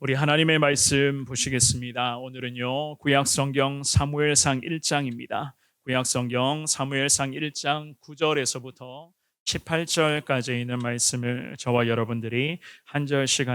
우리 하나님의 말씀 보시겠습니다. 오늘은요, 구약성경 사무엘상 1장입니다. 구약성경 사무엘상 1장 9절에서부터 18절까지 있는 말씀을 저와 여러분들이 한 절씩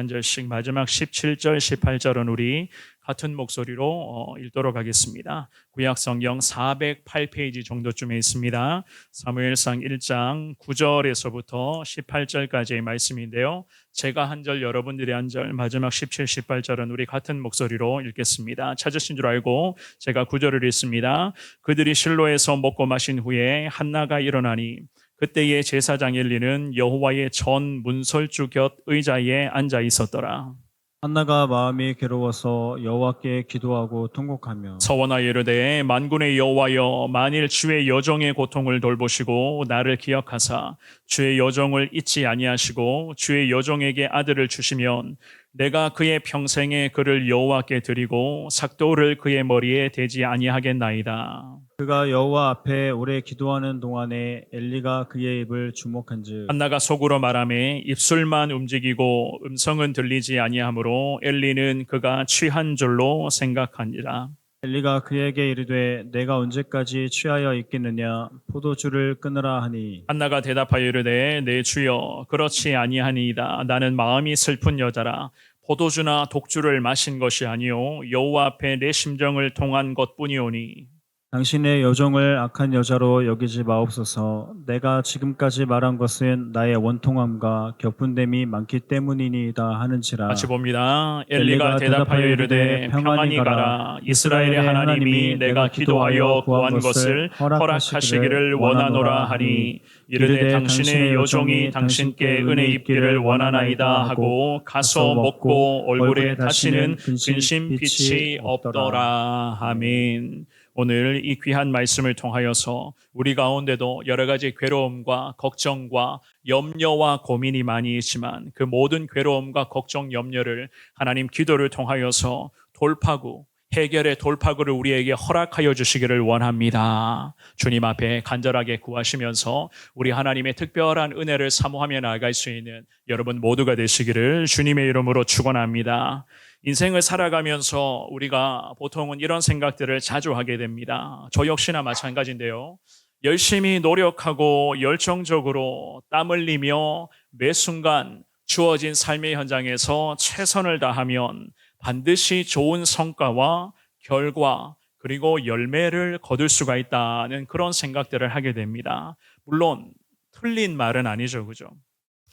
마지막 17절, 18절은 우리 같은 목소리로 읽도록 하겠습니다. 구약성경 408페이지 정도쯤에 있습니다. 사무엘상 1장 9절에서부터 18절까지의 말씀인데요. 제가 한 절, 여러분들이 한 절, 마지막 17, 18절은 우리 같은 목소리로 읽겠습니다. 찾으신 줄 알고 제가 9절을 읽습니다. 그들이 실로에서 먹고 마신 후에 한나가 일어나니 그때의 제사장 엘리는 여호와의 전 문설주 곁 의자에 앉아 있었더라. 한나가 마음이 괴로워서 여호와께 기도하고 통곡하며 서원하여 이르되 만군의 여호와여, 만일 주의 여종의 고통을 돌보시고 나를 기억하사 주의 여종을 잊지 아니하시고 주의 여종에게 아들을 주시면 내가 그의 평생에 그를 여호와께 드리고 삭도를 그의 머리에 대지 아니하겠나이다. 그가 여호와 앞에 오래 기도하는 동안에 엘리가 그의 입을 주목한즉 한나가 속으로 말하매 입술만 움직이고 음성은 들리지 아니하므로 엘리는 그가 취한 줄로 생각하니라. 엘리가 그에게 이르되 내가 언제까지 취하여 있겠느냐 포도주를 끊으라 하니 한나가 대답하여 이르되 내 주여 그렇지 아니하니이다. 나는 마음이 슬픈 여자라. 포도주나 독주를 마신 것이 아니요 여호와 앞에 내 심정을 통한 것뿐이오니 당신의 여종을 악한 여자로 여기지 마옵소서. 내가 지금까지 말한 것은 나의 원통함과 격분됨이 많기 때문이니이다 하는지라. 같이 봅니다. 엘리가 대답하여 이르되 평안히 가라. 이스라엘의 하나님이 내가 기도하여 구한 것을 허락하시기를 원하노라 하니 이르되 당신의 여종이 당신께 은혜 입기를 원하나이다 하고 가서 먹고 얼굴에 다시는 근심 빛이 없더라. 아멘. 오늘 이 귀한 말씀을 통하여서 우리 가운데도 여러 가지 괴로움과 걱정과 염려와 고민이 많이 있지만 그 모든 괴로움과 걱정, 염려를 하나님 기도를 통하여서 돌파구, 해결의 돌파구를 우리에게 허락하여 주시기를 원합니다. 주님 앞에 간절하게 구하시면서 우리 하나님의 특별한 은혜를 사모하며 나아갈 수 있는 여러분 모두가 되시기를 주님의 이름으로 축원합니다. 인생을 살아가면서 우리가 보통은 이런 생각들을 자주 하게 됩니다. 저 역시나 마찬가지인데요. 열심히 노력하고 열정적으로 땀 흘리며 매 순간 주어진 삶의 현장에서 최선을 다하면 반드시 좋은 성과와 결과 그리고 열매를 거둘 수가 있다는 그런 생각들을 하게 됩니다. 물론 틀린 말은 아니죠, 그죠?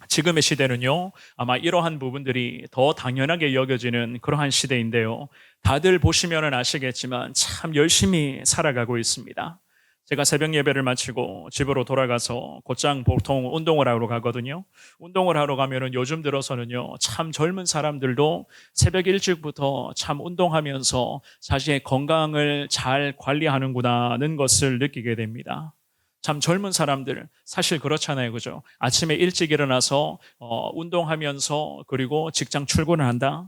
지금의 시대는요, 아마 이러한 부분들이 더 당연하게 여겨지는 그러한 시대인데요. 다들 보시면 아시겠지만 참 열심히 살아가고 있습니다. 제가 새벽 예배를 마치고 집으로 돌아가서 곧장 보통 운동을 하러 가거든요. 운동을 하러 가면은 요즘 들어서는요, 참 젊은 사람들도 새벽 일찍부터 참 운동하면서 자신의 건강을 잘 관리하는구나는 것을 느끼게 됩니다. 참 젊은 사람들 사실 그렇잖아요, 그죠? 아침에 일찍 일어나서 운동하면서 그리고 직장 출근을 한다.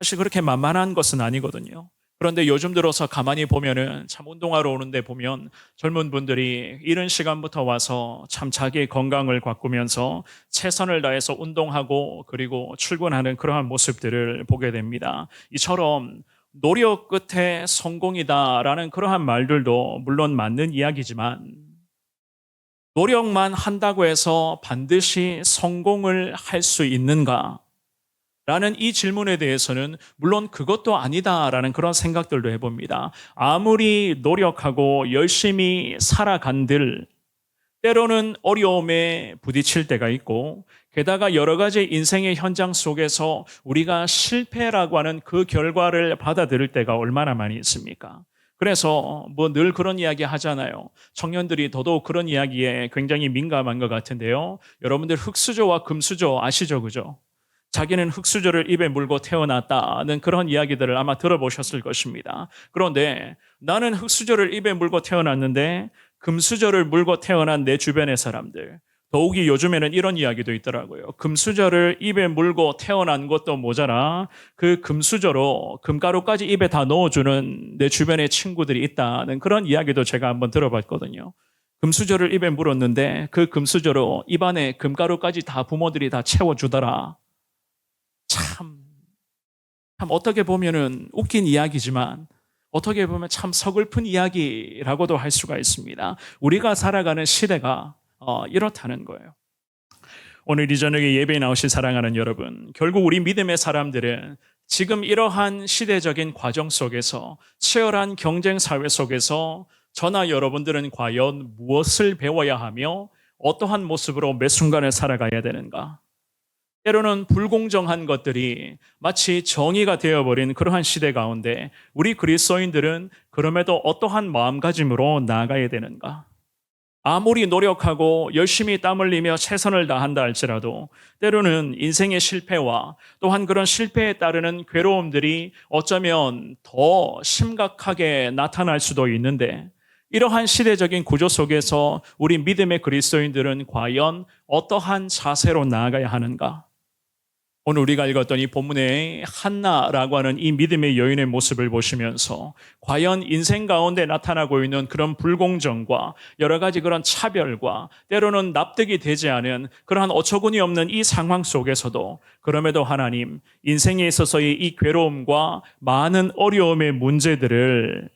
사실 그렇게 만만한 것은 아니거든요. 그런데 요즘 들어서 가만히 보면은 참 운동하러 오는데 보면 젊은 분들이 이른 시간부터 와서 참 자기의 건강을 가꾸면서 최선을 다해서 운동하고 그리고 출근하는 그러한 모습들을 보게 됩니다. 이처럼 노력 끝에 성공이다라는 그러한 말들도 물론 맞는 이야기지만 노력만 한다고 해서 반드시 성공을 할 수 있는가? 라는 이 질문에 대해서는 물론 그것도 아니다라는 그런 생각들도 해봅니다. 아무리 노력하고 열심히 살아간들 때로는 어려움에 부딪힐 때가 있고 게다가 여러 가지 인생의 현장 속에서 우리가 실패라고 하는 그 결과를 받아들일 때가 얼마나 많이 있습니까? 그래서 뭐 늘 그런 이야기 하잖아요. 청년들이 더더욱 그런 이야기에 굉장히 민감한 것 같은데요. 여러분들 흙수저와 금수저 아시죠? 그죠? 자기는 흙수저를 입에 물고 태어났다는 그런 이야기들을 아마 들어보셨을 것입니다. 그런데 나는 흙수저를 입에 물고 태어났는데 금수저를 물고 태어난 내 주변의 사람들, 더욱이 요즘에는 이런 이야기도 있더라고요. 금수저를 입에 물고 태어난 것도 모자라 그 금수저로 금가루까지 입에 다 넣어주는 내 주변의 친구들이 있다는 그런 이야기도 제가 한번 들어봤거든요. 금수저를 입에 물었는데 그 금수저로 입안에 금가루까지 다 부모들이 다 채워주더라. 참 참 어떻게 보면은 웃긴 이야기지만 어떻게 보면 참 서글픈 이야기라고도 할 수가 있습니다. 우리가 살아가는 시대가 이렇다는 거예요. 오늘 이 저녁에 예배에 나오신 사랑하는 여러분, 결국 우리 믿음의 사람들은 지금 이러한 시대적인 과정 속에서 치열한 경쟁 사회 속에서 저나 여러분들은 과연 무엇을 배워야 하며 어떠한 모습으로 매 순간을 살아가야 되는가? 때로는 불공정한 것들이 마치 정의가 되어버린 그러한 시대 가운데 우리 그리스도인들은 그럼에도 어떠한 마음가짐으로 나아가야 되는가? 아무리 노력하고 열심히 땀 흘리며 최선을 다한다 할지라도 때로는 인생의 실패와 또한 그런 실패에 따르는 괴로움들이 어쩌면 더 심각하게 나타날 수도 있는데 이러한 시대적인 구조 속에서 우리 믿음의 그리스도인들은 과연 어떠한 자세로 나아가야 하는가? 오늘 우리가 읽었던 이 본문의 한나라고 하는 이 믿음의 여인의 모습을 보시면서 과연 인생 가운데 나타나고 있는 그런 불공정과 여러 가지 그런 차별과 때로는 납득이 되지 않은 그러한 어처구니 없는 이 상황 속에서도 그럼에도 하나님 인생에 있어서의 이 괴로움과 많은 어려움의 문제들을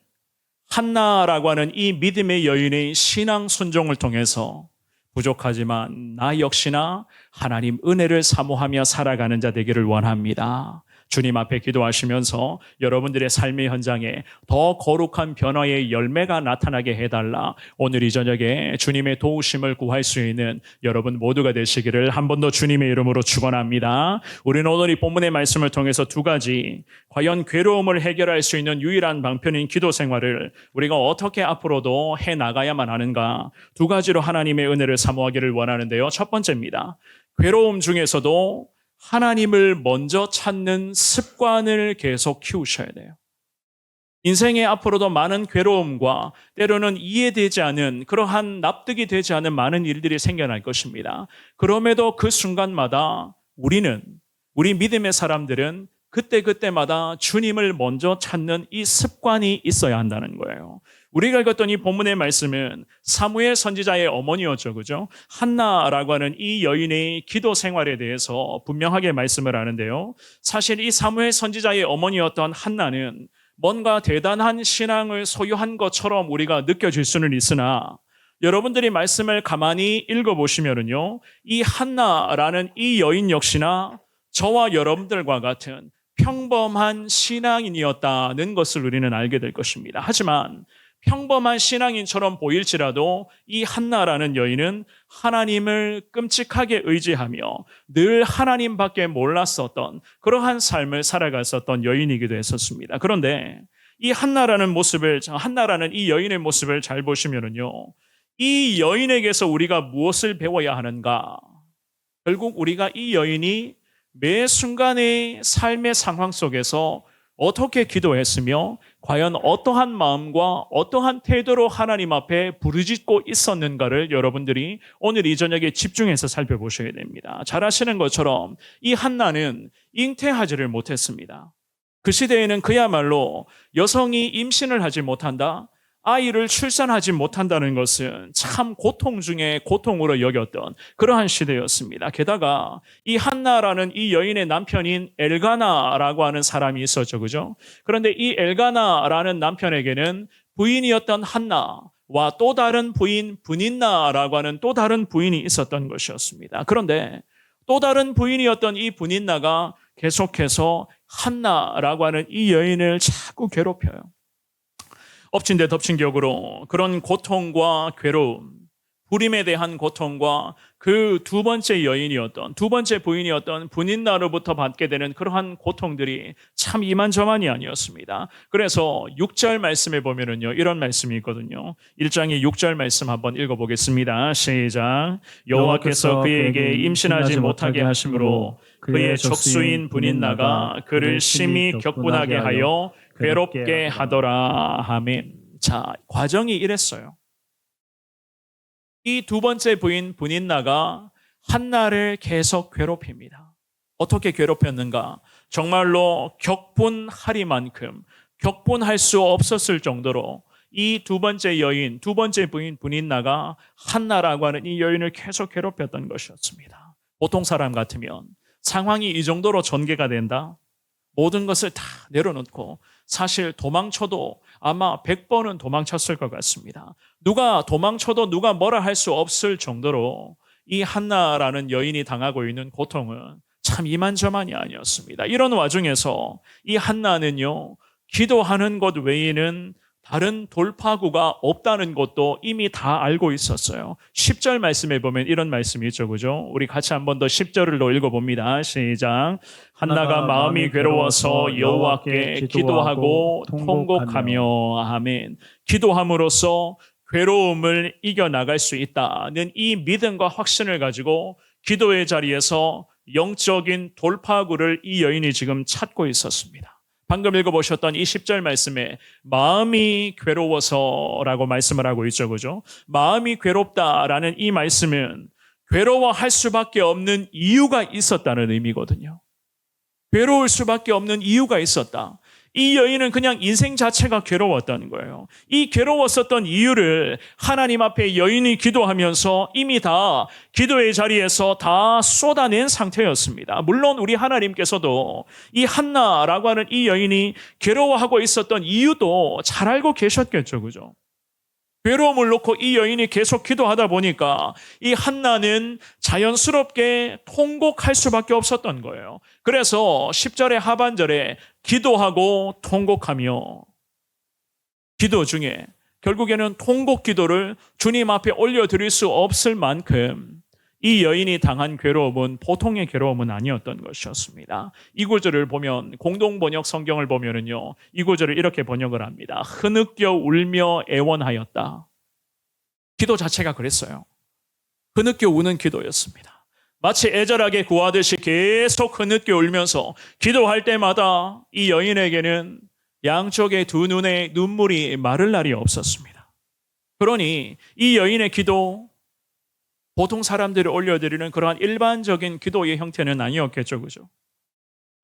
한나라고 하는 이 믿음의 여인의 신앙 순종을 통해서 부족하지만 나 역시나 하나님 은혜를 사모하며 살아가는 자 되기를 원합니다. 주님 앞에 기도하시면서 여러분들의 삶의 현장에 더 거룩한 변화의 열매가 나타나게 해달라. 오늘 이 저녁에 주님의 도우심을 구할 수 있는 여러분 모두가 되시기를 한 번 더 주님의 이름으로 축원합니다. 우리는 오늘 이 본문의 말씀을 통해서 두 가지 과연 괴로움을 해결할 수 있는 유일한 방편인 기도 생활을 우리가 어떻게 앞으로도 해나가야만 하는가 두 가지로 하나님의 은혜를 사모하기를 원하는데요. 첫 번째입니다. 괴로움 중에서도 하나님을 먼저 찾는 습관을 계속 키우셔야 돼요. 인생에 앞으로도 많은 괴로움과 때로는 이해되지 않은 그러한 납득이 되지 않은 많은 일들이 생겨날 것입니다. 그럼에도 그 순간마다 우리 믿음의 사람들은 그때마다 주님을 먼저 찾는 이 습관이 있어야 한다는 거예요. 우리가 읽었던 이 본문의 말씀은 사무엘 선지자의 어머니였죠. 그죠? 한나라고 하는 이 여인의 기도 생활에 대해서 분명하게 말씀을 하는데요. 사실 이 사무엘 선지자의 어머니였던 한나는 뭔가 대단한 신앙을 소유한 것처럼 우리가 느껴질 수는 있으나 여러분들이 말씀을 가만히 읽어보시면요. 이 한나라는 이 여인 역시나 저와 여러분들과 같은 평범한 신앙인이었다는 것을 우리는 알게 될 것입니다. 하지만 평범한 신앙인처럼 보일지라도 이 한나라는 여인은 하나님을 끔찍하게 의지하며 늘 하나님밖에 몰랐었던 그러한 삶을 살아갔었던 여인이기도 했었습니다. 그런데 이 한나라는 이 여인의 모습을 잘 보시면은요, 이 여인에게서 우리가 무엇을 배워야 하는가? 결국 우리가 이 여인이 매 순간의 삶의 상황 속에서 어떻게 기도했으며 과연 어떠한 마음과 어떠한 태도로 하나님 앞에 부르짖고 있었는가를 여러분들이 오늘 이 저녁에 집중해서 살펴보셔야 됩니다. 잘 아시는 것처럼 이 한나는 잉태하지를 못했습니다. 그 시대에는 그야말로 여성이 임신을 하지 못한다, 아이를 출산하지 못한다는 것은 참 고통 중에 고통으로 여겼던 그러한 시대였습니다. 게다가 이 한나라는 이 여인의 남편인 엘가나라고 하는 사람이 있었죠. 그죠? 그런데 이 엘가나라는 남편에게는 부인이었던 한나와 또 다른 부인 브닌나라고 하는 또 다른 부인이 있었던 것이었습니다. 그런데 또 다른 부인이었던 이 브닌나가 계속해서 한나라고 하는 이 여인을 자꾸 괴롭혀요. 엎친 데 덮친 격으로 그런 고통과 괴로움, 불임에 대한 고통과 그 두 번째 부인이었던 브닌나로부터 받게 되는 그러한 고통들이 참 이만저만이 아니었습니다. 그래서 6절 말씀에 보면은요, 이런 말씀이 있거든요. 1장의 6절 말씀 한번 읽어보겠습니다. 시작. 여호와께서 그에게 임신하지 못하게 하심으로 그의 적수인 브닌나가 그를 심히 격분하게 하여 괴롭게 하더라. 아멘. 자, 과정이 이랬어요. 이 두 번째 부인 브닌나가 한나를 계속 괴롭힙니다. 어떻게 괴롭혔는가? 정말로 격분하리만큼 격분할 수 없었을 정도로 이 두 번째 부인 브닌나가 한나라고 하는 이 여인을 계속 괴롭혔던 것이었습니다. 보통 사람 같으면 상황이 이 정도로 전개가 된다? 모든 것을 다 내려놓고 사실 도망쳐도 아마 100번은 도망쳤을 것 같습니다. 누가 도망쳐도 누가 뭐라 할 수 없을 정도로 이 한나라는 여인이 당하고 있는 고통은 참 이만저만이 아니었습니다. 이런 와중에서 이 한나는요, 기도하는 것 외에는 다른 돌파구가 없다는 것도 이미 다 알고 있었어요. 10절 말씀에 보면 이런 말씀이 있죠. 그죠? 우리 같이 한 번 더 10절을 읽어봅니다. 시작. 한나가 마음이 괴로워서 여호와께 기도하고 통곡하며 아멘. 기도함으로써 괴로움을 이겨나갈 수 있다는 이 믿음과 확신을 가지고 기도의 자리에서 영적인 돌파구를 이 여인이 지금 찾고 있었습니다. 방금 읽어보셨던 이 10절 말씀에 마음이 괴로워서라고 말씀을 하고 있죠. 그죠? 마음이 괴롭다라는 이 말씀은 괴로워할 수밖에 없는 이유가 있었다는 의미거든요. 괴로울 수밖에 없는 이유가 있었다. 이 여인은 그냥 인생 자체가 괴로웠다는 거예요. 이 괴로웠었던 이유를 하나님 앞에 여인이 기도하면서 이미 다 기도의 자리에서 다 쏟아낸 상태였습니다. 물론 우리 하나님께서도 이 한나라고 하는 이 여인이 괴로워하고 있었던 이유도 잘 알고 계셨겠죠. 그죠? 괴로움을 놓고 이 여인이 계속 기도하다 보니까 이 한나는 자연스럽게 통곡할 수밖에 없었던 거예요. 그래서 10절의 하반절에 기도하고 통곡하며 기도 중에 결국에는 통곡 기도를 주님 앞에 올려드릴 수 없을 만큼 이 여인이 당한 괴로움은 보통의 괴로움은 아니었던 것이었습니다. 이 구절을 보면 공동번역 성경을 보면은요, 이 구절을 이렇게 번역을 합니다. 흐느껴 울며 애원하였다. 기도 자체가 그랬어요. 흐느껴 우는 기도였습니다. 마치 애절하게 구하듯이 계속 흐느껴 울면서 기도할 때마다 이 여인에게는 양쪽의 두 눈에 눈물이 마를 날이 없었습니다. 그러니 이 여인의 기도, 보통 사람들이 올려드리는 그러한 일반적인 기도의 형태는 아니었겠죠. 그죠?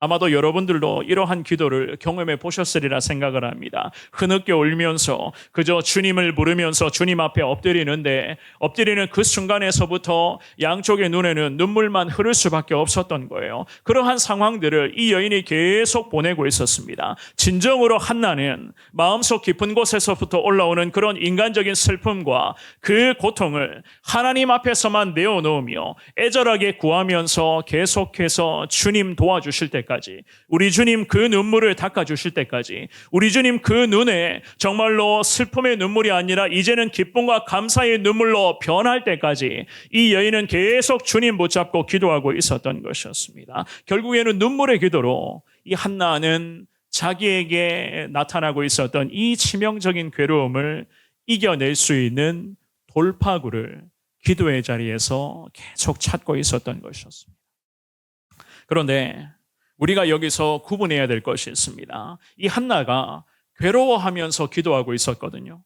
아마도 여러분들도 이러한 기도를 경험해 보셨으리라 생각을 합니다. 흐느껴 울면서 그저 주님을 부르면서 주님 앞에 엎드리는데 엎드리는 그 순간에서부터 양쪽의 눈에는 눈물만 흐를 수밖에 없었던 거예요. 그러한 상황들을 이 여인이 계속 보내고 있었습니다. 진정으로 한나는 마음속 깊은 곳에서부터 올라오는 그런 인간적인 슬픔과 그 고통을 하나님 앞에서만 내어놓으며 애절하게 구하면서 계속해서 주님 도와주실 때까지, 우리 주님 그 눈물을 닦아주실 때까지, 우리 주님 그 눈에 정말로 슬픔의 눈물이 아니라 이제는 기쁨과 감사의 눈물로 변할 때까지 이 여인은 계속 주님 붙잡고 기도하고 있었던 것이었습니다. 결국에는 눈물의 기도로 이 한나는 자기에게 나타나고 있었던 이 치명적인 괴로움을 이겨낼 수 있는 돌파구를 기도의 자리에서 계속 찾고 있었던 것이었습니다. 그런데 우리가 여기서 구분해야 될 것이 있습니다. 이 한나가 괴로워하면서 기도하고 있었거든요.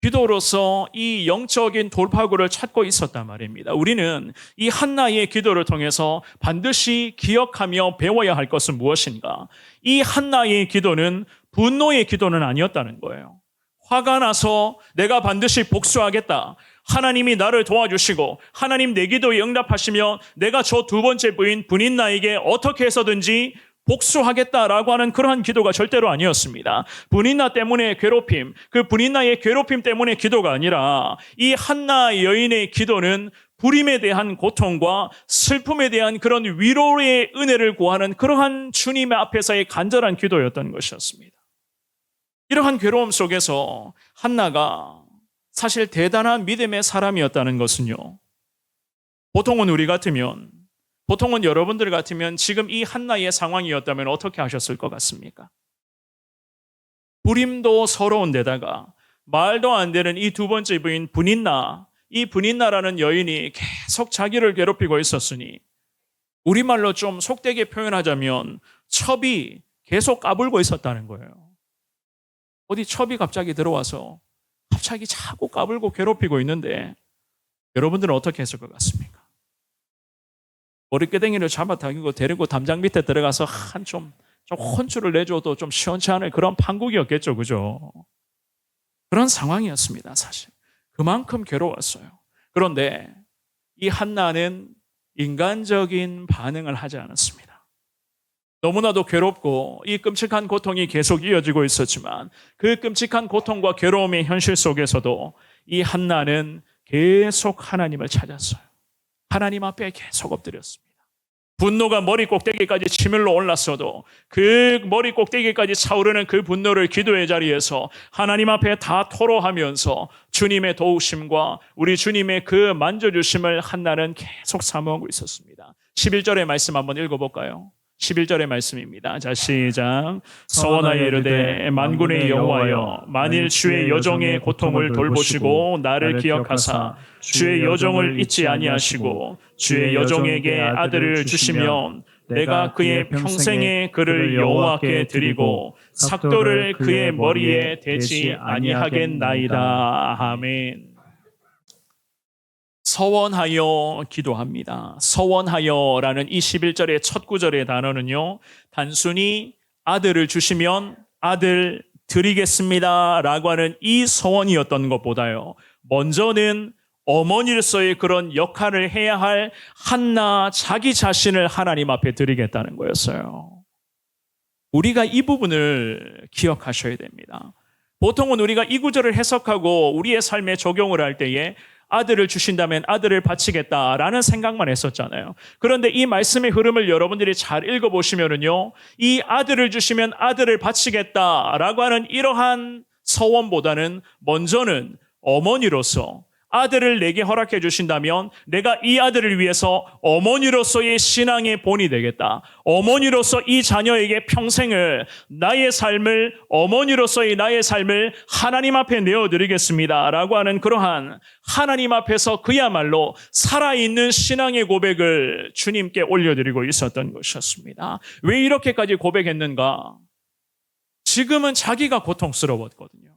기도로서 이 영적인 돌파구를 찾고 있었단 말입니다. 우리는 이 한나의 기도를 통해서 반드시 기억하며 배워야 할 것은 무엇인가? 이 한나의 기도는 분노의 기도는 아니었다는 거예요. 화가 나서 내가 반드시 복수하겠다. 하나님이 나를 도와주시고 하나님 내 기도에 응답하시며 내가 저 두 번째 부인 분인나에게 어떻게 해서든지 복수하겠다라고 하는 그러한 기도가 절대로 아니었습니다. 분인나 때문에 괴롭힘, 그 분인나의 괴롭힘 때문에 기도가 아니라 이 한나 여인의 기도는 불임에 대한 고통과 슬픔에 대한 그런 위로의 은혜를 구하는 그러한 주님의 앞에서의 간절한 기도였던 것이었습니다. 이러한 괴로움 속에서 한나가 사실 대단한 믿음의 사람이었다는 것은요, 보통은 우리 같으면, 보통은 여러분들 같으면 지금 이 한나의 상황이었다면 어떻게 하셨을 것 같습니까? 불임도 서러운 데다가 말도 안 되는 이 두 번째 부인 분인나, 이 분인나라는 여인이 계속 자기를 괴롭히고 있었으니 우리말로 좀 속되게 표현하자면 첩이 계속 까불고 있었다는 거예요. 어디 첩이 갑자기 들어와서 갑자기 자꾸 까불고 괴롭히고 있는데 여러분들은 어떻게 했을 것 같습니까? 머리끄댕이를 잡아당기고 데리고 담장 밑에 들어가서 좀 혼쭐을 내줘도 좀 시원치 않을 그런 판국이었겠죠. 그죠? 그런 상황이었습니다. 사실 그만큼 괴로웠어요. 그런데 이 한나는 인간적인 반응을 하지 않았습니다. 너무나도 괴롭고 이 끔찍한 고통이 계속 이어지고 있었지만 그 끔찍한 고통과 괴로움의 현실 속에서도 이 한나는 계속 하나님을 찾았어요. 하나님 앞에 계속 엎드렸습니다. 분노가 머리 꼭대기까지 치밀러 올랐어도 그 머리 꼭대기까지 차오르는 그 분노를 기도의 자리에서 하나님 앞에 다 토로하면서 주님의 도우심과 우리 주님의 그 만져주심을 한나는 계속 사모하고 있었습니다. 11절의 말씀 한번 읽어볼까요? 11절의 말씀입니다. 자, 시작. 서원하여 이르되 만군의 여호와여, 만일 주의 여종의 고통을 돌보시고 나를 기억하사 주의 여종을 잊지 아니하시고 주의 여종에게 아들을 주시면 내가 그의 평생에 그를 여호와께 드리고 삭도를 그의 머리에 대지 아니하겠나이다. 아멘. 서원하여 기도합니다. 서원하여라는 이 11절의 첫 구절의 단어는요, 단순히 아들을 주시면 아들 드리겠습니다 라고 하는 이 서원이었던 것보다요, 먼저는 어머니로서의 그런 역할을 해야 할 한나 자기 자신을 하나님 앞에 드리겠다는 거였어요. 우리가 이 부분을 기억하셔야 됩니다. 보통은 우리가 이 구절을 해석하고 우리의 삶에 적용을 할 때에 아들을 주신다면 아들을 바치겠다라는 생각만 했었잖아요. 그런데 이 말씀의 흐름을 여러분들이 잘 읽어보시면은요, 이 아들을 주시면 아들을 바치겠다라고 하는 이러한 서원보다는 먼저는 어머니로서 아들을 내게 허락해 주신다면 내가 이 아들을 위해서 어머니로서의 신앙의 본이 되겠다. 어머니로서 이 자녀에게 평생을 나의 삶을 어머니로서의 나의 삶을 하나님 앞에 내어드리겠습니다 라고 하는 그러한 하나님 앞에서 그야말로 살아있는 신앙의 고백을 주님께 올려드리고 있었던 것이었습니다. 왜 이렇게까지 고백했는가? 지금은 자기가 고통스러웠거든요.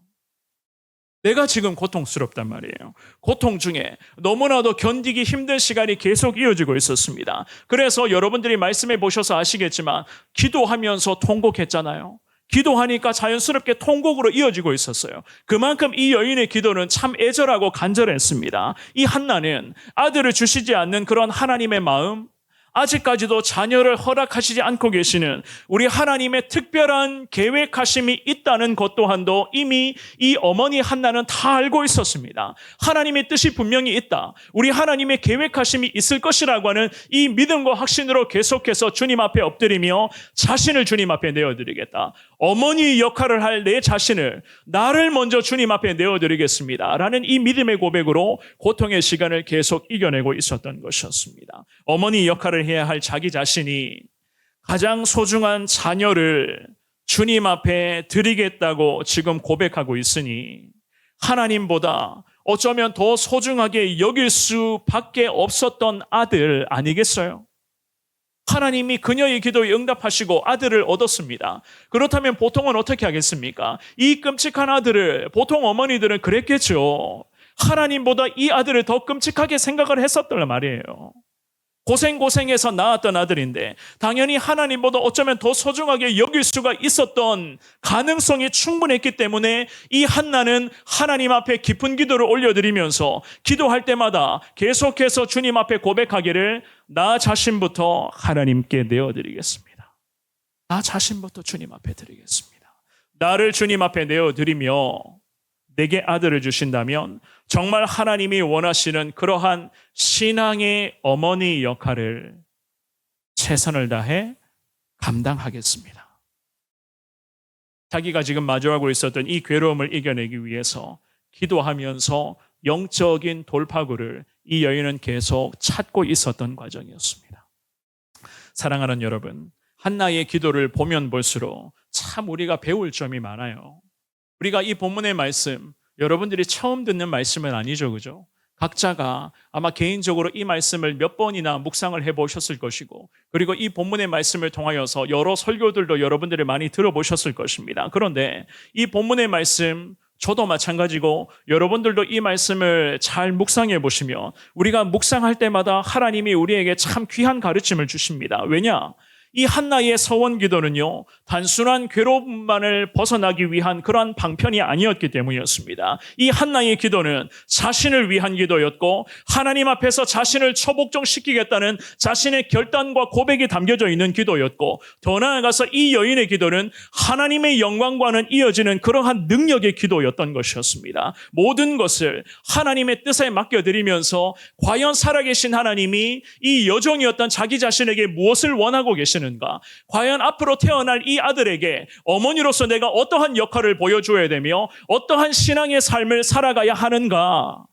내가 지금 고통스럽단 말이에요. 고통 중에 너무나도 견디기 힘든 시간이 계속 이어지고 있었습니다. 그래서 여러분들이 말씀해 보셔서 아시겠지만 기도하면서 통곡했잖아요. 기도하니까 자연스럽게 통곡으로 이어지고 있었어요. 그만큼 이 여인의 기도는 참 애절하고 간절했습니다. 이 한나는 아들을 주시지 않는 그런 하나님의 마음, 아직까지도 자녀를 허락하시지 않고 계시는 우리 하나님의 특별한 계획하심이 있다는 것 또한도 이미 이 어머니 한나는 다 알고 있었습니다. 하나님의 뜻이 분명히 있다. 우리 하나님의 계획하심이 있을 것이라고 하는 이 믿음과 확신으로 계속해서 주님 앞에 엎드리며 자신을 주님 앞에 내어드리겠다. 어머니 역할을 할 내 자신을 나를 먼저 주님 앞에 내어드리겠습니다 라는 이 믿음의 고백으로 고통의 시간을 계속 이겨내고 있었던 것이었습니다. 어머니 역할을 해야 할 자기 자신이 가장 소중한 자녀를 주님 앞에 드리겠다고 지금 고백하고 있으니 하나님보다 어쩌면 더 소중하게 여길 수밖에 없었던 아들 아니겠어요? 하나님이 그녀의 기도에 응답하시고 아들을 얻었습니다. 그렇다면 보통은 어떻게 하겠습니까? 이 끔찍한 아들을 보통 어머니들은 그랬겠죠. 하나님보다 이 아들을 더 끔찍하게 생각을 했었단 말이에요. 고생해서 낳았던 아들인데 당연히 하나님보다 어쩌면 더 소중하게 여길 수가 있었던 가능성이 충분했기 때문에 이 한나는 하나님 앞에 깊은 기도를 올려드리면서 기도할 때마다 계속해서 주님 앞에 고백하기를 나 자신부터 하나님께 내어드리겠습니다. 나 자신부터 주님 앞에 드리겠습니다. 나를 주님 앞에 내어드리며 내게 아들을 주신다면 정말 하나님이 원하시는 그러한 신앙의 어머니 역할을 최선을 다해 감당하겠습니다. 자기가 지금 마주하고 있었던 이 괴로움을 이겨내기 위해서 기도하면서 영적인 돌파구를 이 여인은 계속 찾고 있었던 과정이었습니다. 사랑하는 여러분, 한나의 기도를 보면 볼수록 참 우리가 배울 점이 많아요. 우리가 이 본문의 말씀, 여러분들이 처음 듣는 말씀은 아니죠, 그죠? 각자가 아마 개인적으로 이 말씀을 몇 번이나 묵상을 해보셨을 것이고, 그리고 이 본문의 말씀을 통하여서 여러 설교들도 여러분들이 많이 들어보셨을 것입니다. 그런데 이 본문의 말씀, 저도 마찬가지고 여러분들도 이 말씀을 잘 묵상해 보시면 우리가 묵상할 때마다 하나님이 우리에게 참 귀한 가르침을 주십니다. 왜냐? 이 한나의 서원 기도는요, 단순한 괴로움만을 벗어나기 위한 그러한 방편이 아니었기 때문이었습니다. 이 한나의 기도는 자신을 위한 기도였고, 하나님 앞에서 자신을 처복종시키겠다는 자신의 결단과 고백이 담겨져 있는 기도였고, 더 나아가서 이 여인의 기도는 하나님의 영광과는 이어지는 그러한 능력의 기도였던 것이었습니다. 모든 것을 하나님의 뜻에 맡겨드리면서 과연 살아계신 하나님이 이 여종이었던 자기 자신에게 무엇을 원하고 계시는가? 과연 앞으로 태어날 이 아들에게 어머니로서 내가 어떠한 역할을 보여줘야 되며 어떠한 신앙의 삶을 살아가야 하는가?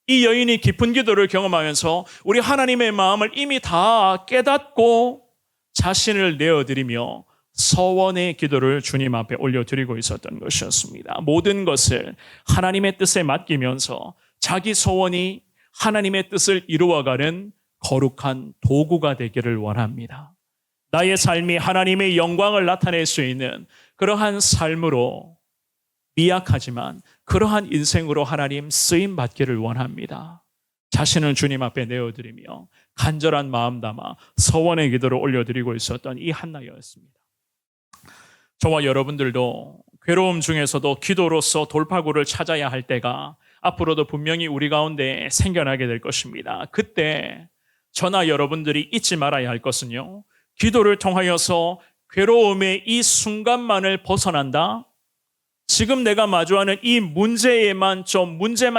이 여인이 깊은 기도를 경험하면서 우리 하나님의 마음을 이미 다 깨닫고 자신을 내어드리며 서원의 기도를 주님 앞에 올려드리고 있었던 것이었습니다. 모든 것을 하나님의 뜻에 맡기면서 자기 소원이 하나님의 뜻을 이루어가는 거룩한 도구가 되기를 원합니다. 나의 삶이 하나님의 영광을 나타낼 수 있는 그러한 삶으로, 미약하지만 그러한 인생으로 하나님 쓰임 받기를 원합니다. 자신을 주님 앞에 내어드리며 간절한 마음 담아 서원의 기도를 올려드리고 있었던 이 한나였습니다. 저와 여러분들도 괴로움 중에서도 기도로서 돌파구를 찾아야 할 때가 앞으로도 분명히 우리 가운데 생겨나게 될 것입니다. 그때 저나 여러분들이 잊지 말아야 할 것은요, 기도를 통하여서 괴로움의 이 순간만을 벗어난다. 지금 내가 마주하는 이 문제만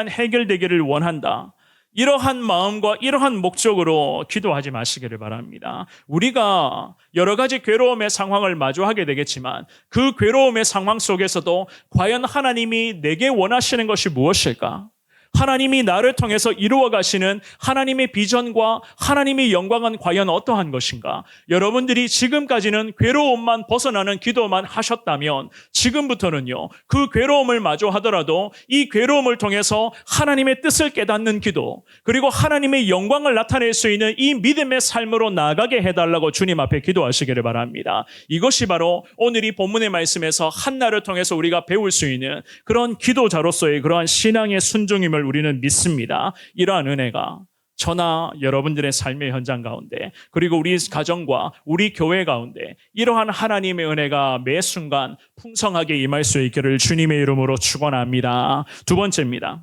해결되기를 원한다. 이러한 마음과 이러한 목적으로 기도하지 마시기를 바랍니다. 우리가 여러 가지 괴로움의 상황을 마주하게 되겠지만 그 괴로움의 상황 속에서도 과연 하나님이 내게 원하시는 것이 무엇일까? 하나님이 나를 통해서 이루어 가시는 하나님의 비전과 하나님의 영광은 과연 어떠한 것인가? 여러분들이 지금까지는 괴로움만 벗어나는 기도만 하셨다면 지금부터는요, 그 괴로움을 마주하더라도 이 괴로움을 통해서 하나님의 뜻을 깨닫는 기도, 그리고 하나님의 영광을 나타낼 수 있는 이 믿음의 삶으로 나아가게 해달라고 주님 앞에 기도하시기를 바랍니다. 이것이 바로 오늘 이 본문의 말씀에서 한나를 통해서 우리가 배울 수 있는 그런 기도자로서의 그러한 신앙의 순종임을 우리는 믿습니다. 이러한 은혜가 저나 여러분들의 삶의 현장 가운데, 그리고 우리 가정과 우리 교회 가운데 이러한 하나님의 은혜가 매 순간 풍성하게 임할 수 있기를 주님의 이름으로 축원합니다. 두 번째입니다.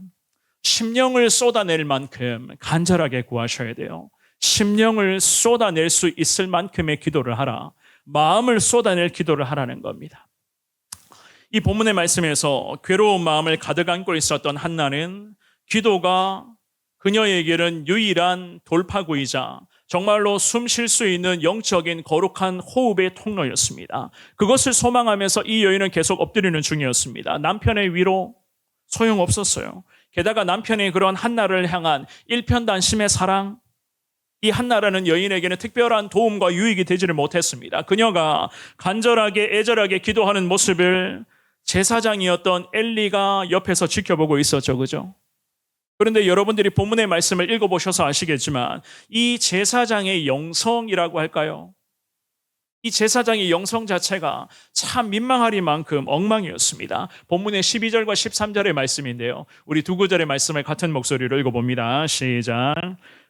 심령을 쏟아낼 만큼 간절하게 구하셔야 돼요. 심령을 쏟아낼 수 있을 만큼의 기도를 하라. 마음을 쏟아낼 기도를 하라는 겁니다. 이 본문의 말씀에서 괴로운 마음을 가득 안고 있었던 한나는 기도가 그녀에게는 유일한 돌파구이자 정말로 숨 쉴 수 있는 영적인 거룩한 호흡의 통로였습니다. 그것을 소망하면서 이 여인은 계속 엎드리는 중이었습니다. 남편의 위로 소용없었어요. 게다가 남편의 그런 한나를 향한 일편단심의 사랑, 이 한나라는 여인에게는 특별한 도움과 유익이 되지를 못했습니다. 그녀가 간절하게 애절하게 기도하는 모습을 제사장이었던 엘리가 옆에서 지켜보고 있었죠. 그죠? 그런데 여러분들이 본문의 말씀을 읽어보셔서 아시겠지만 이 제사장의 영성이라고 할까요? 이 제사장의 영성 자체가 참 민망하리만큼 엉망이었습니다. 본문의 12절과 13절의 말씀인데요. 우리 두 구절의 말씀을 같은 목소리로 읽어봅니다. 시작.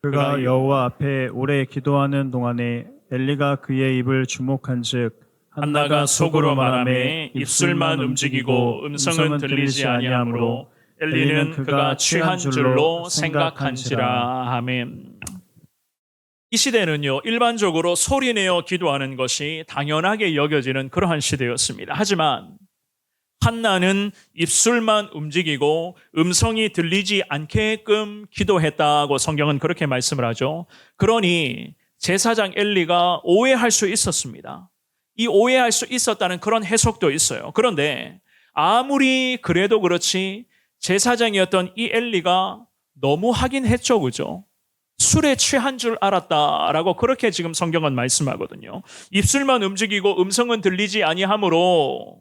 그가 여호와 앞에 오래 기도하는 동안에 엘리가 그의 입을 주목한즉 한나가 속으로 말하매 입술만 움직이고 음성은 들리지 아니하므로 엘리는 그가 취한 줄로 생각한지라. 아멘. 이 시대는요, 일반적으로 소리내어 기도하는 것이 당연하게 여겨지는 그러한 시대였습니다. 하지만 한나는 입술만 움직이고 음성이 들리지 않게끔 기도했다고 성경은 그렇게 말씀을 하죠. 그러니 제사장 엘리가 오해할 수 있었습니다. 이 오해할 수 있었다는 그런 해석도 있어요. 그런데 아무리 그래도 그렇지 제사장이었던 이 엘리가 너무 하긴 했죠. 그죠? 술에 취한 줄 알았다라고 그렇게 지금 성경은 말씀하거든요. 입술만 움직이고 음성은 들리지 아니하므로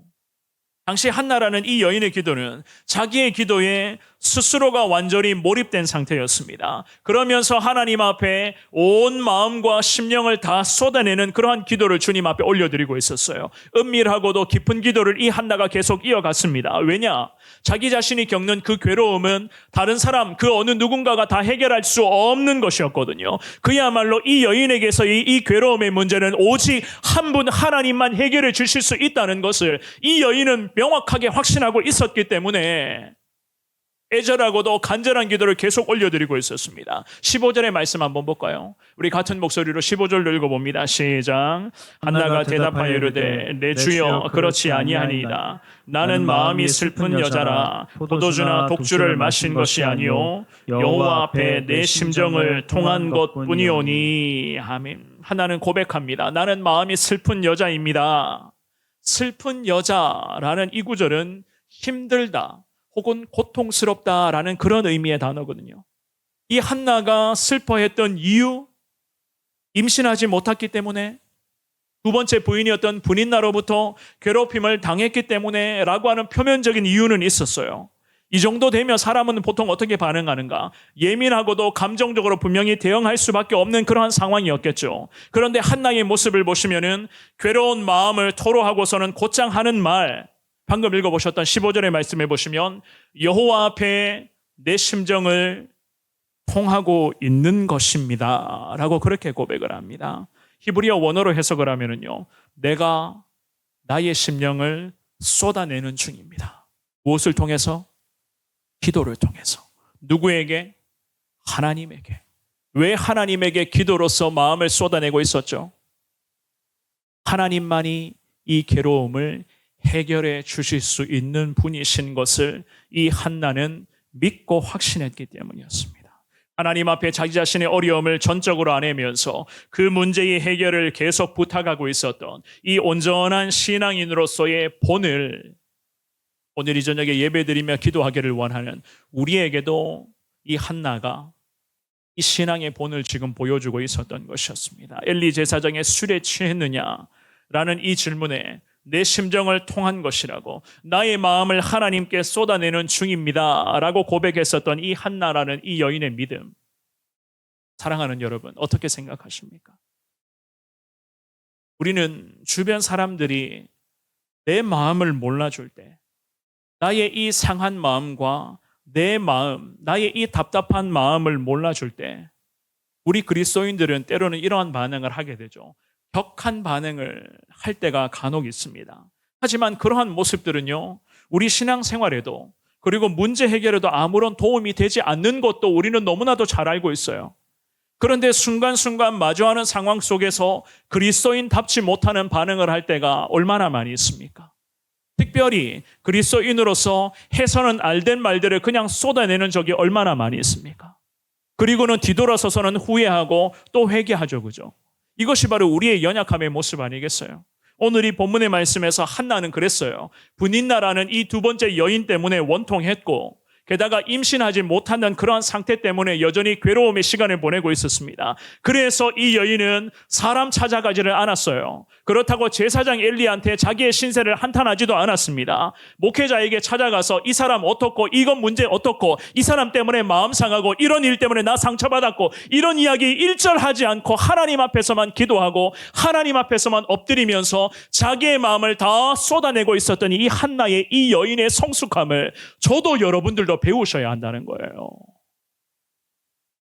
당시 한나라는 이 여인의 기도는 자기의 기도에 스스로가 완전히 몰입된 상태였습니다. 그러면서 하나님 앞에 온 마음과 심령을 다 쏟아내는 그러한 기도를 주님 앞에 올려드리고 있었어요. 은밀하고도 깊은 기도를 이 한나가 계속 이어갔습니다. 왜냐? 자기 자신이 겪는 그 괴로움은 다른 사람, 그 어느 누군가가 다 해결할 수 없는 것이었거든요. 그야말로 이 여인에게서의 이 괴로움의 문제는 오직 한 분 하나님만 해결해 주실 수 있다는 것을 이 여인은 명확하게 확신하고 있었기 때문에 애절하고도 간절한 기도를 계속 올려드리고 있었습니다. 15절의 말씀 한번 볼까요? 우리 같은 목소리로 15절로 읽어봅니다. 시작. 한나가 대답하여 이르되 내 주여 그렇지 아니하니이다. 나는 마음이 슬픈 여자라 포도주나 독주를 마신 것이 아니요 여호와 앞에 내 심정을 통한 것뿐이오니. 아멘. 하나는 고백합니다. 나는 마음이 슬픈 여자입니다. 슬픈 여자라는 이 구절은 힘들다 혹은 고통스럽다라는 그런 의미의 단어거든요. 이 한나가 슬퍼했던 이유, 임신하지 못했기 때문에, 두 번째 부인이었던 분인나로부터 괴롭힘을 당했기 때문에 라고 하는 표면적인 이유는 있었어요. 이 정도 되면 사람은 보통 어떻게 반응하는가? 예민하고도 감정적으로 분명히 대응할 수밖에 없는 그러한 상황이었겠죠. 그런데 한나의 모습을 보시면은 괴로운 마음을 토로하고서는 곧장 하는 말, 방금 읽어보셨던 15절의 말씀해 보시면 여호와 앞에 내 심정을 통하고 있는 것입니다 라고 그렇게 고백을 합니다. 히브리어 원어로 해석을 하면은요, 내가 나의 심령을 쏟아내는 중입니다. 무엇을 통해서? 기도를 통해서. 누구에게? 하나님에게. 왜 하나님에게 기도로서 마음을 쏟아내고 있었죠? 하나님만이 이 괴로움을 해결해 주실 수 있는 분이신 것을 이 한나는 믿고 확신했기 때문이었습니다. 하나님 앞에 자기 자신의 어려움을 전적으로 안으면서 그 문제의 해결을 계속 부탁하고 있었던 이 온전한 신앙인으로서의 본을 오늘 이 저녁에 예배드리며 기도하기를 원하는 우리에게도 이 한나가 이 신앙의 본을 지금 보여주고 있었던 것이었습니다. 엘리 제사장의 술에 취했느냐라는 이 질문에 내 심정을 통한 것이라고, 나의 마음을 하나님께 쏟아내는 중입니다 라고 고백했었던 이 한나라는 이 여인의 믿음, 사랑하는 여러분 어떻게 생각하십니까? 우리는 주변 사람들이 내 마음을 몰라줄 때, 나의 이 상한 마음과 내 마음, 나의 이 답답한 마음을 몰라줄 때 우리 그리스도인들은 때로는 이러한 반응을 하게 되죠. 격한 반응을 할 때가 간혹 있습니다. 하지만 그러한 모습들은요, 우리 신앙생활에도 그리고 문제 해결에도 아무런 도움이 되지 않는 것도 우리는 너무나도 잘 알고 있어요. 그런데 순간순간 마주하는 상황 속에서 그리스도인답지 못하는 반응을 할 때가 얼마나 많이 있습니까? 특별히 그리스도인으로서 해서는 알된 말들을 그냥 쏟아내는 적이 얼마나 많이 있습니까? 그리고는 뒤돌아서서는 후회하고 또 회개하죠, 그죠? 이것이 바로 우리의 연약함의 모습 아니겠어요? 오늘 이 본문의 말씀에서 한나는 그랬어요. 분인나라는 이 두 번째 여인 때문에 원통했고, 게다가 임신하지 못한다는 그러한 상태 때문에 여전히 괴로움의 시간을 보내고 있었습니다. 그래서 이 여인은 사람 찾아가지를 않았어요. 그렇다고 제사장 엘리한테 자기의 신세를 한탄하지도 않았습니다. 목회자에게 찾아가서 이 사람 어떻고, 이건 문제 어떻고, 이 사람 때문에 마음 상하고, 이런 일 때문에 나 상처받았고, 이런 이야기 일절하지 않고 하나님 앞에서만 기도하고 하나님 앞에서만 엎드리면서 자기의 마음을 다 쏟아내고 있었던 이 한나의 이 여인의 성숙함을 저도 여러분들도 배우셔야 한다는 거예요.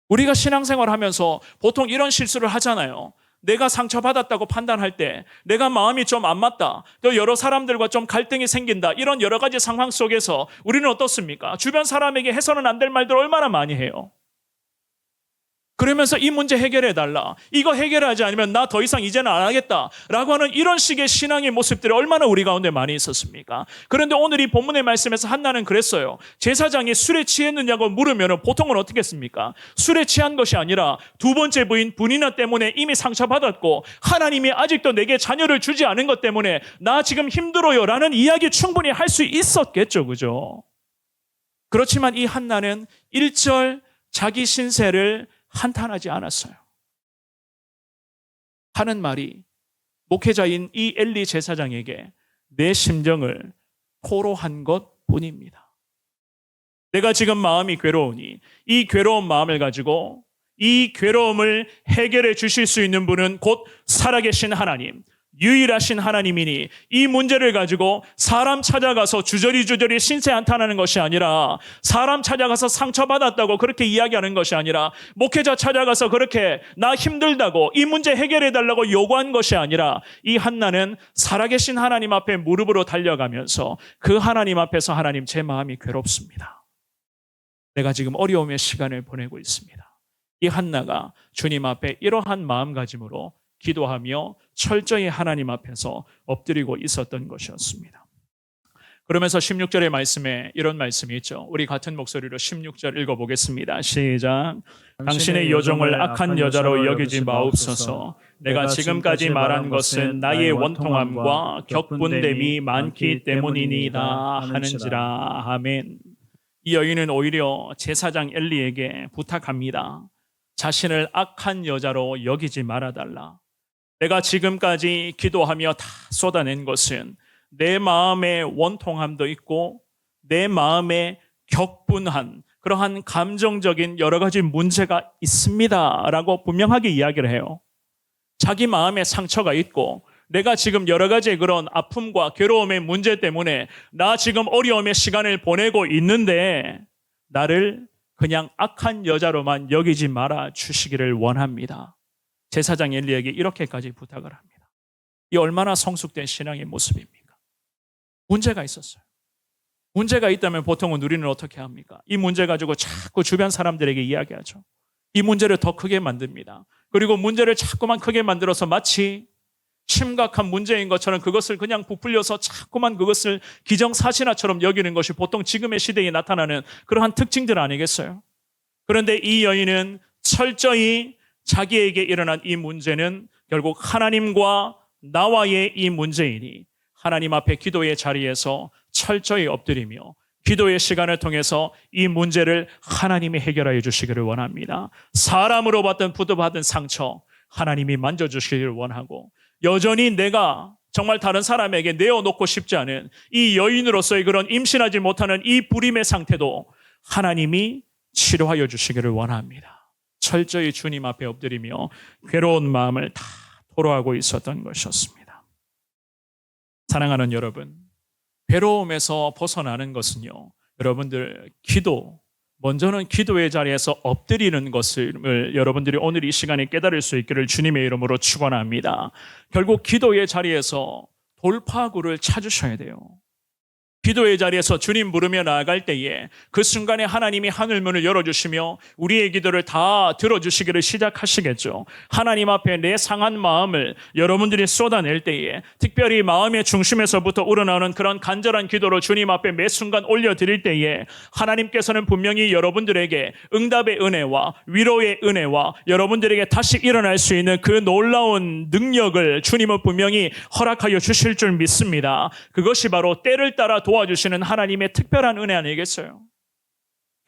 우리가 신앙생활 하면서 보통 이런 실수를 하잖아요. 내가 상처받았다고 판단할 때, 내가 마음이 좀 안 맞다, 또 여러 사람들과 좀 갈등이 생긴다, 이런 여러 가지 상황 속에서 우리는 어떻습니까? 주변 사람에게 해서는 안 될 말들 얼마나 많이 해요. 그러면서 이 문제 해결해달라, 이거 해결하지 않으면 나 더 이상 이제는 안 하겠다 라고 하는 이런 식의 신앙의 모습들이 얼마나 우리 가운데 많이 있었습니까? 그런데 오늘 이 본문의 말씀에서 한나는 그랬어요. 제사장이 술에 취했느냐고 물으면 보통은 어떻게 했습니까? 술에 취한 것이 아니라 두 번째 부인 분이나 때문에 이미 상처받았고 하나님이 아직도 내게 자녀를 주지 않은 것 때문에 나 지금 힘들어요 라는 이야기 충분히 할 수 있었겠죠, 그죠? 그렇지만 이 한나는 일절 자기 신세를 한탄하지 않았어요. 하는 말이 목회자인 이 엘리 제사장에게 내 심정을 토로한 것뿐입니다. 내가 지금 마음이 괴로우니 이 괴로운 마음을 가지고 이 괴로움을 해결해 주실 수 있는 분은 곧 살아계신 하나님, 유일하신 하나님이니 이 문제를 가지고 사람 찾아가서 주저리 신세 한탄하는 것이 아니라, 사람 찾아가서 상처받았다고 그렇게 이야기하는 것이 아니라, 목회자 찾아가서 그렇게 나 힘들다고 이 문제 해결해 달라고 요구한 것이 아니라, 이 한나는 살아계신 하나님 앞에 무릎으로 달려가면서 그 하나님 앞에서 하나님, 제 마음이 괴롭습니다. 내가 지금 어려움의 시간을 보내고 있습니다. 이 한나가 주님 앞에 이러한 마음가짐으로 기도하며 철저히 하나님 앞에서 엎드리고 있었던 것이었습니다. 그러면서 16절의 말씀에 이런 말씀이 있죠. 우리 같은 목소리로 16절 읽어보겠습니다. 시작. 당신의 여종을 악한 여자로 여기지 마옵소서. 내가 지금까지 말한 것은 나의 원통함과 격분됨이 많기 때문이니이다 하는지라. 아멘. 이 여인은 오히려 제사장 엘리에게 부탁합니다. 자신을 악한 여자로 여기지 말아달라. 내가 지금까지 기도하며 다 쏟아낸 것은 내 마음의 원통함도 있고 내 마음의 격분한 그러한 감정적인 여러 가지 문제가 있습니다 라고 분명하게 이야기를 해요. 자기 마음에 상처가 있고 내가 지금 여러 가지 그런 아픔과 괴로움의 문제 때문에 나 지금 어려움의 시간을 보내고 있는데 나를 그냥 악한 여자로만 여기지 말아 주시기를 원합니다. 제사장 엘리에게 이렇게까지 부탁을 합니다. 이 얼마나 성숙된 신앙의 모습입니까? 문제가 있었어요. 문제가 있다면 보통은 우리는 어떻게 합니까? 이 문제 가지고 자꾸 주변 사람들에게 이야기하죠. 이 문제를 더 크게 만듭니다. 그리고 문제를 자꾸만 크게 만들어서 마치 심각한 문제인 것처럼 그것을 그냥 부풀려서 자꾸만 그것을 기정사실화처럼 여기는 것이 보통 지금의 시대에 나타나는 그러한 특징들 아니겠어요? 그런데 이 여인은 철저히 자기에게 일어난 이 문제는 결국 하나님과 나와의 이 문제이니 하나님 앞에 기도의 자리에서 철저히 엎드리며 기도의 시간을 통해서 이 문제를 하나님이 해결하여 주시기를 원합니다. 사람으로 받은 상처 하나님이 만져주시기를 원하고, 여전히 내가 정말 다른 사람에게 내어놓고 싶지 않은 이 여인으로서의 그런 임신하지 못하는 이 불임의 상태도 하나님이 치료하여 주시기를 원합니다. 철저히 주님 앞에 엎드리며 괴로운 마음을 다 토로하고 있었던 것이었습니다. 사랑하는 여러분, 괴로움에서 벗어나는 것은요, 여러분들 먼저는 기도의 자리에서 엎드리는 것을 여러분들이 오늘 이 시간에 깨달을 수 있기를 주님의 이름으로 축원합니다. 결국 기도의 자리에서 돌파구를 찾으셔야 돼요. 기도의 자리에서 주님 부르며 나아갈 때에 그 순간에 하나님이 하늘문을 열어주시며 우리의 기도를 다 들어주시기를 시작하시겠죠. 하나님 앞에 내 상한 마음을 여러분들이 쏟아낼 때에 특별히 마음의 중심에서부터 우러나오는 그런 간절한 기도로 주님 앞에 매 순간 올려드릴 때에 하나님께서는 분명히 여러분들에게 응답의 은혜와 위로의 은혜와 여러분들에게 다시 일어날 수 있는 그 놀라운 능력을 주님은 분명히 허락하여 주실 줄 믿습니다. 그것이 바로 때를 따라 도와주시는 하나님의 특별한 은혜 아니겠어요?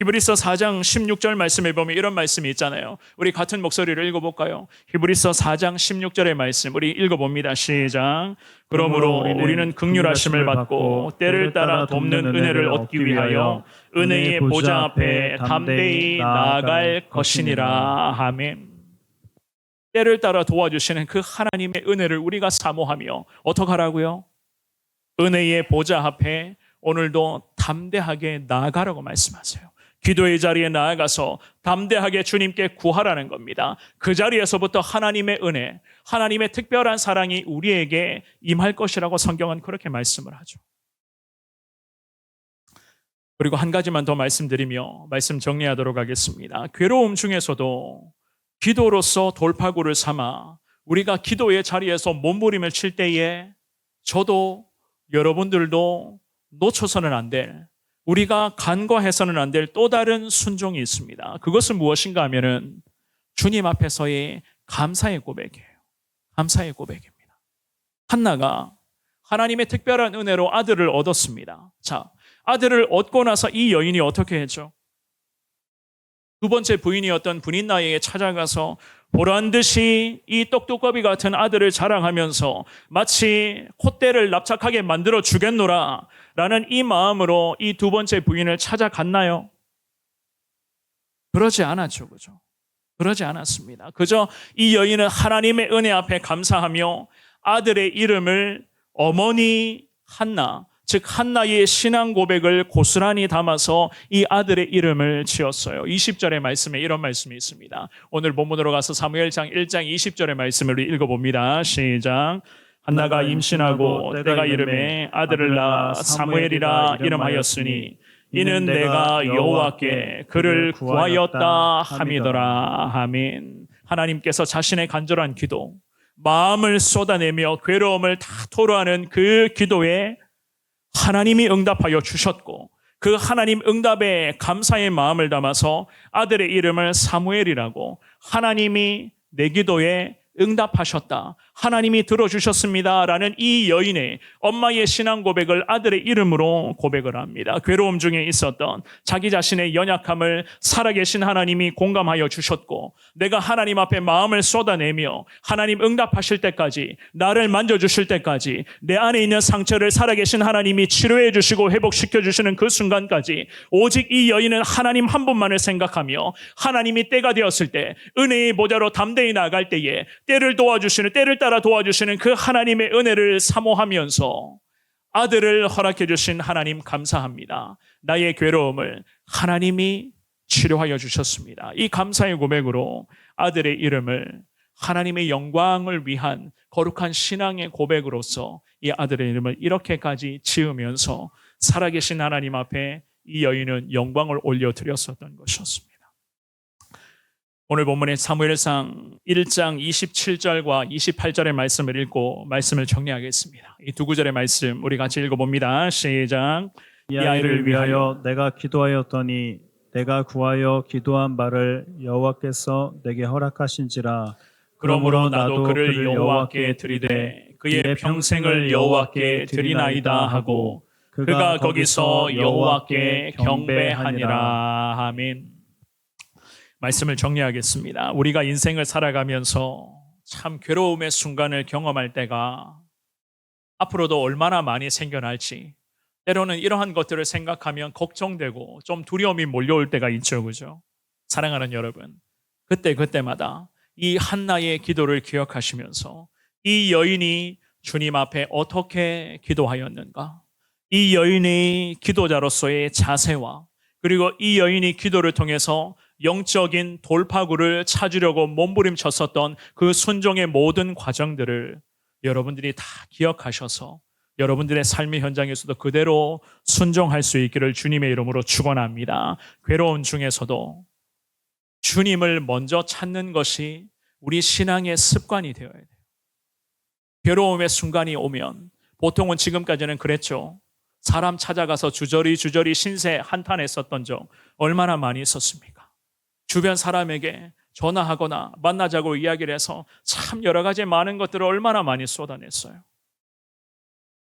히브리서 4장 16절 말씀에 보면 이런 말씀이 있잖아요. 우리 같은 목소리를 읽어볼까요? 히브리서 4장 16절의 말씀 우리 읽어봅니다. 시작. 그러므로 우리는 긍휼하심을 받고 때를 따라 돕는 은혜를 얻기 위하여 은혜의 보좌 앞에 담대히 나아갈 것이니라. 아멘. 때를 따라 도와주시는 그 하나님의 은혜를 우리가 사모하며 어떻게 하라고요? 은혜의 보좌 앞에 오늘도 담대하게 나아가라고 말씀하세요. 기도의 자리에 나아가서 담대하게 주님께 구하라는 겁니다. 그 자리에서부터 하나님의 은혜, 하나님의 특별한 사랑이 우리에게 임할 것이라고 성경은 그렇게 말씀을 하죠. 그리고 한 가지만 더 말씀드리며 말씀 정리하도록 하겠습니다. 괴로움 중에서도 기도로서 돌파구를 삼아 우리가 기도의 자리에서 몸부림을 칠 때에 저도 여러분들도 놓쳐서는 안 될, 우리가 간과해서는 안 될 또 다른 순종이 있습니다. 그것은 무엇인가 하면은 주님 앞에서의 감사의 고백이에요. 감사의 고백입니다. 한나가 하나님의 특별한 은혜로 아들을 얻었습니다. 자, 아들을 얻고 나서 이 여인이 어떻게 했죠? 두 번째 부인이었던 분인 나이에 찾아가서 보란 듯이 이 똑똑거비 같은 아들을 자랑하면서 마치 콧대를 납작하게 만들어 주겠노라 라는 이 마음으로 이 두 번째 부인을 찾아갔나요? 그러지 않았죠. 그죠? 그러지 않았습니다. 그저 이 여인은 하나님의 은혜 앞에 감사하며 아들의 이름을 어머니 한나, 즉 한나의 신앙 고백을 고스란히 담아서 이 아들의 이름을 지었어요. 20절의 말씀에 이런 말씀이 있습니다. 오늘 본문으로 가서 사무엘상 1장 20절의 말씀을 읽어봅니다. 시작. 한나가 임신하고 때가 이름에 아들을 낳아 사무엘이라 이름하였으니 이는 내가 여호와께 그를 구하였다 함이더라. 아멘. 하나님께서 자신의 간절한 기도, 마음을 쏟아내며 괴로움을 다 토로하는 그 기도에 하나님이 응답하여 주셨고 그 하나님 응답에 감사의 마음을 담아서 아들의 이름을 사무엘이라고, 하나님이 내 기도에 응답하셨다, 하나님이 들어주셨습니다 라는 이 여인의 엄마의 신앙 고백을 아들의 이름으로 고백을 합니다. 괴로움 중에 있었던 자기 자신의 연약함을 살아계신 하나님이 공감하여 주셨고, 내가 하나님 앞에 마음을 쏟아내며 하나님 응답하실 때까지, 나를 만져주실 때까지, 내 안에 있는 상처를 살아계신 하나님이 치료해 주시고 회복시켜 주시는 그 순간까지 오직 이 여인은 하나님 한 분만을 생각하며 하나님이 때가 되었을 때 은혜의 보좌로 담대히 나아갈 때에 때를 도와주시는, 때를 따라 도와주시는 그 하나님의 은혜를 사모하면서 아들을 허락해 주신 하나님 감사합니다. 나의 괴로움을 하나님이 치료하여 주셨습니다. 이 감사의 고백으로 아들의 이름을 하나님의 영광을 위한 거룩한 신앙의 고백으로서 이 아들의 이름을 이렇게까지 지으면서 살아계신 하나님 앞에 이 여인은 영광을 올려드렸었던 것이었습니다. 오늘 본문의 사무엘상 1장 27절과 28절의 말씀을 읽고 말씀을 정리하겠습니다. 이 두 구절의 말씀 우리 같이 읽어봅니다. 시작. 이 아이를 위하여 내가 기도하였더니 내가 구하여 기도한 바를 여호와께서 내게 허락하신지라. 그러므로 나도 그를 여호와께 드리되 그의 평생을 여호와께 드리나이다 하고 그가 거기서 여호와께 경배하니라. 아멘. 말씀을 정리하겠습니다. 우리가 인생을 살아가면서 참 괴로움의 순간을 경험할 때가 앞으로도 얼마나 많이 생겨날지, 때로는 이러한 것들을 생각하면 걱정되고 좀 두려움이 몰려올 때가 있죠. 그죠? 사랑하는 여러분, 그때마다 이 한나의 기도를 기억하시면서 이 여인이 주님 앞에 어떻게 기도하였는가, 이 여인의 기도자로서의 자세와 그리고 이 여인이 기도를 통해서 영적인 돌파구를 찾으려고 몸부림쳤었던 그 순종의 모든 과정들을 여러분들이 다 기억하셔서 여러분들의 삶의 현장에서도 그대로 순종할 수 있기를 주님의 이름으로 축원합니다. 괴로운 중에서도 주님을 먼저 찾는 것이 우리 신앙의 습관이 되어야 돼요. 괴로움의 순간이 오면 보통은 지금까지는 그랬죠. 사람 찾아가서 주저리 신세 한탄했었던 적 얼마나 많이 있었습니까? 주변 사람에게 전화하거나 만나자고 이야기를 해서 참 여러 가지 많은 것들을 얼마나 많이 쏟아냈어요.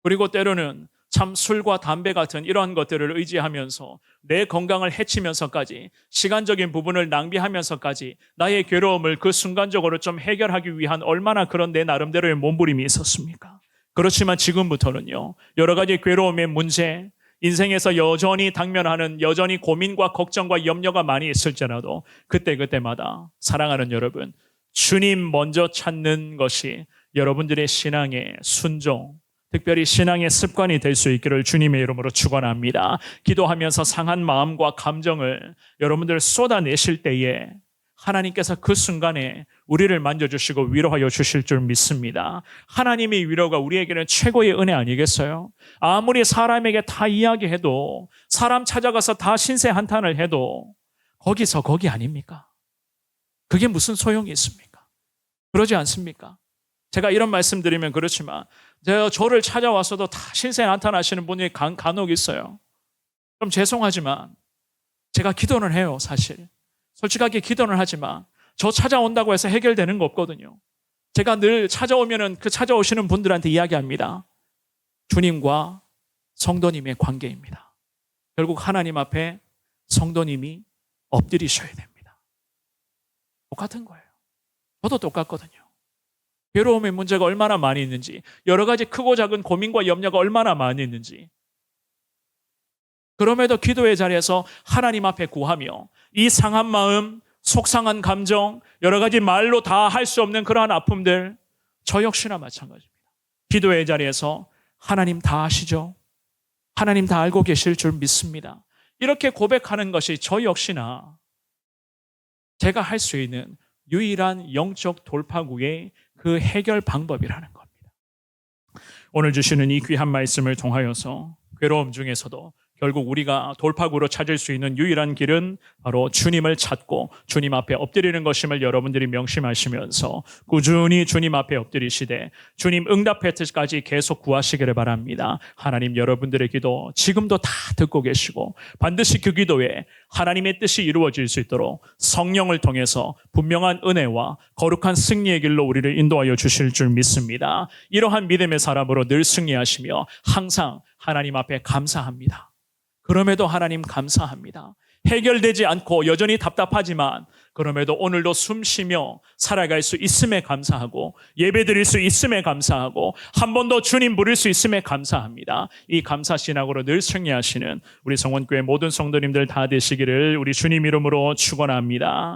그리고 때로는 참 술과 담배 같은 이러한 것들을 의지하면서 내 건강을 해치면서까지, 시간적인 부분을 낭비하면서까지 나의 괴로움을 그 순간적으로 좀 해결하기 위한 얼마나 그런 내 나름대로의 몸부림이 있었습니까? 그렇지만 지금부터는요, 여러 가지 괴로움의 문제, 인생에서 여전히 당면하는 여전히 고민과 걱정과 염려가 많이 있을지라도 그때마다 사랑하는 여러분, 주님 먼저 찾는 것이 여러분들의 신앙의 순종, 특별히 신앙의 습관이 될 수 있기를 주님의 이름으로 축원합니다. 기도하면서 상한 마음과 감정을 여러분들 쏟아내실 때에 하나님께서 그 순간에 우리를 만져주시고 위로하여 주실 줄 믿습니다. 하나님의 위로가 우리에게는 최고의 은혜 아니겠어요? 아무리 사람에게 다 이야기해도, 사람 찾아가서 다 신세 한탄을 해도 거기서 거기 아닙니까? 그게 무슨 소용이 있습니까? 그러지 않습니까? 제가 이런 말씀 드리면 그렇지만 저를 찾아와서도 다 신세 한탄하시는 분이 간혹 있어요. 좀 죄송하지만 제가 기도는 해요. 사실 솔직하게 기도는 하지만 저 찾아온다고 해서 해결되는 거 없거든요. 제가 늘 찾아오면은 그 찾아오시는 분들한테 이야기합니다. 주님과 성도님의 관계입니다. 결국 하나님 앞에 성도님이 엎드리셔야 됩니다. 똑같은 거예요. 저도 똑같거든요. 괴로움의 문제가 얼마나 많이 있는지, 여러 가지 크고 작은 고민과 염려가 얼마나 많이 있는지, 그럼에도 기도의 자리에서 하나님 앞에 구하며 이 상한 마음, 속상한 감정, 여러 가지 말로 다 할 수 없는 그러한 아픔들, 저 역시나 마찬가지입니다. 기도의 자리에서 하나님 다 아시죠? 하나님 다 알고 계실 줄 믿습니다. 이렇게 고백하는 것이 저 역시나 제가 할 수 있는 유일한 영적 돌파구의 그 해결 방법이라는 겁니다. 오늘 주시는 이 귀한 말씀을 통하여서 괴로움 중에서도 결국 우리가 돌파구로 찾을 수 있는 유일한 길은 바로 주님을 찾고 주님 앞에 엎드리는 것임을 여러분들이 명심하시면서 꾸준히 주님 앞에 엎드리시되 주님 응답할 때까지 계속 구하시기를 바랍니다. 하나님 여러분들의 기도 지금도 다 듣고 계시고 반드시 그 기도에 하나님의 뜻이 이루어질 수 있도록 성령을 통해서 분명한 은혜와 거룩한 승리의 길로 우리를 인도하여 주실 줄 믿습니다. 이러한 믿음의 사람으로 늘 승리하시며 항상 하나님 앞에 감사합니다. 그럼에도 하나님 감사합니다. 해결되지 않고 여전히 답답하지만 그럼에도 오늘도 숨 쉬며 살아갈 수 있음에 감사하고 예배드릴 수 있음에 감사하고 한 번 더 주님 부를 수 있음에 감사합니다. 이 감사신앙으로 늘 승리하시는 우리 성원교회 모든 성도님들 다 되시기를 우리 주님 이름으로 축원합니다.